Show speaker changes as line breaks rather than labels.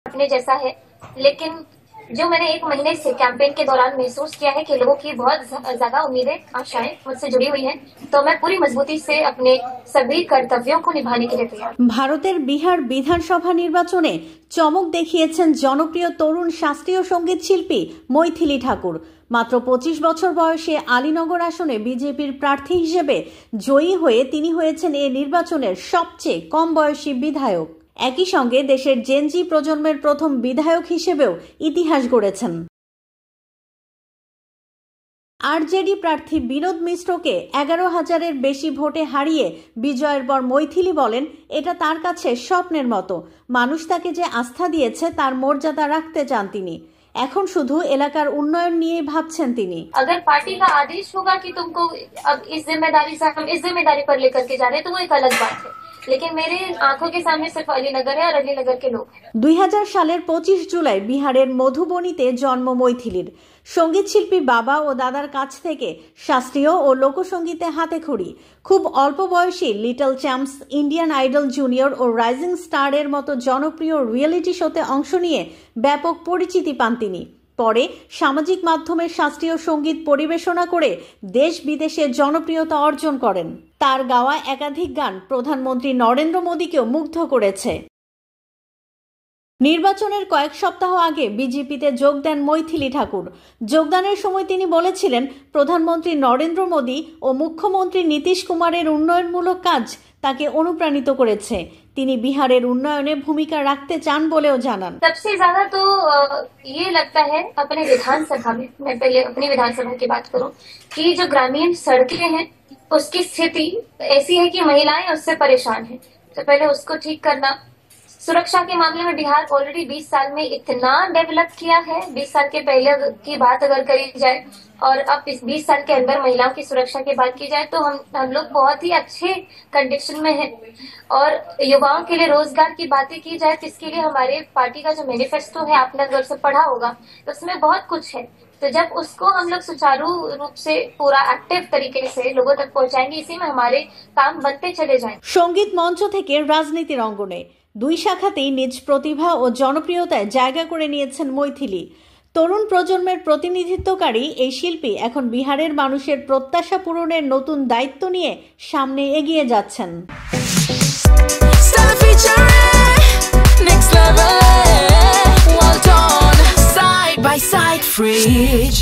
अपने जैसा है, लेकिन जो मैंने 1 महीने से कैंपेन के दौरान महसूस किया है कि लोगों की बहुत ज्यादा उम्मीदें, आशाएं मुझसे जुड़ी हुई हैं, तो मैं पूरी मजबूती से अपने सभी कर्तव्यों को निभाने के लिए तैयार।
ভারতের বিহার বিধানসভা নির্বাচনে চমক দেখিয়েছেন জনপ্রিয় তরুণ শাস্ত্রীয় সঙ্গীত শিল্পী মৈথিলী ঠাকুর। মাত্র 25 বছর বয়সে আলীনগর আসনে বিজেপির প্রার্থী হিসেবে জয়ী হয়ে তিনি হয়েছেন এই নির্বাচনের সবচেয়ে কম বয়সী বিধায়ক। একই সঙ্গে দেশের জেনজি প্রজন্মের প্রথম বিধায়ক হিসেবেও ইতিহাস গড়েছেন। আরজেডি প্রার্থী বিনোদ মিশ্রকে 11,000-এর বেশি ভোটে হারিয়ে বিজয়ের পর মৈথিলী বলেন, এটা তার কাছে স্বপ্নের মতো। মানুষ তাকে যে আস্থা দিয়েছে তার মর্যাদা রাখতে চান তিনি। এখন শুধু এলাকার উন্নয়ন নিয়ে ভাবছেন তিনি।
अगर पार्टी का आदेश होगा कि तुमको अब इस जिम्मेदारी से हम इस जिम्मेदारी पर लेकर के जा रहे हैं, तो वो एक अलग बात है, लेकिन मेरे आंखों के सामने सिर्फ अलीनगर है और अलीनगर के लोग हैं।
2000 সালের 25 জুলাই বিহারের মধুবনীতে জন্ম মৈথিলীর। সঙ্গীত শিল্পী বাবা ও দাদার কাছ থেকে শাস্ত্রীয় ও লোকসঙ্গীতে হাতেখড়ি। খুব অল্প বয়সী Little Champs, Indian Idol Junior ও রাইজিং স্টার এর মতো জনপ্রিয় রিয়েলিটি শোতে অংশ নিয়ে ব্যাপক পরিচিতি পান তিনি। পরে সামাজিক মাধ্যমে শাস্ত্রীয় সঙ্গীত পরিবেশনা করে দেশ বিদেশে জনপ্রিয়তা অর্জন করেন। তার গাওয়া একাধিক গান প্রধানমন্ত্রী নরেন্দ্র মোদীকেও মুগ্ধ করেছে। নির্বাচনের কয়েক সপ্তাহ আগে বিজেপিতে যোগ দেন মৈথিলী ঠাকুর। যোগদানের সময় তিনি বলেছিলেন, প্রধানমন্ত্রী নরেন্দ্র মোদী ও মুখ্যমন্ত্রী নীতিশ কুমারের উন্নয়নমূলক কাজ তাকে অনুপ্রাণিত করেছে। তিনি বিহারের উন্নয়নে ভূমিকা রাখতে চান বলেও জানান।
सबसे ज्यादा तो ये लगता है अपने विधानसभा में, मैं पहले अपनी विधानसभा की बात करूं, कि जो ग्रामीण सड़कें हैं उसकी स्थिति ऐसी है कि महिलाएं उससे परेशान हैं। तो पहले उसको ठीक करना। सुरक्षा के मामले में बिहार ऑलरेडी 20 साल में इतना डेवलप किया है। 20 साल के पहले की बात अगर करी जाए और अब इस 20 साल के अंदर महिलाओं की सुरक्षा की बात की जाए तो हम लोग बहुत ही अच्छे कंडीशन में हैं। और युवाओं के लिए रोजगार की बातें की जाए तो इसके लिए हमारे पार्टी का जो मैनिफेस्टो है, आपने अगर उसे पढ़ा होगा तो उसमें बहुत कुछ है। तो जब उसको हम लोग सुचारू रूप से पूरा एक्टिव तरीके से लोगों तक पहुंचाएंगे, इसी में हमारे काम बनते चले जाएंगे।
সঙ্গীত মঞ্চ থেকে রাজনীতির অঙ্গনে দুই শাখাতেই নিজ প্রতিভা ও জনপ্রিয়তায় জায়গা করে নিয়েছেন মৈথিলী। তরুণ প্রজন্মের প্রতিনিধিত্বকারী এই শিল্পী এখন বিহারের মানুষের প্রত্যাশা পূরণের নতুন দায়িত্ব নিয়ে সামনে এগিয়ে যাচ্ছেন।
Next level, well done, side by side, fridge.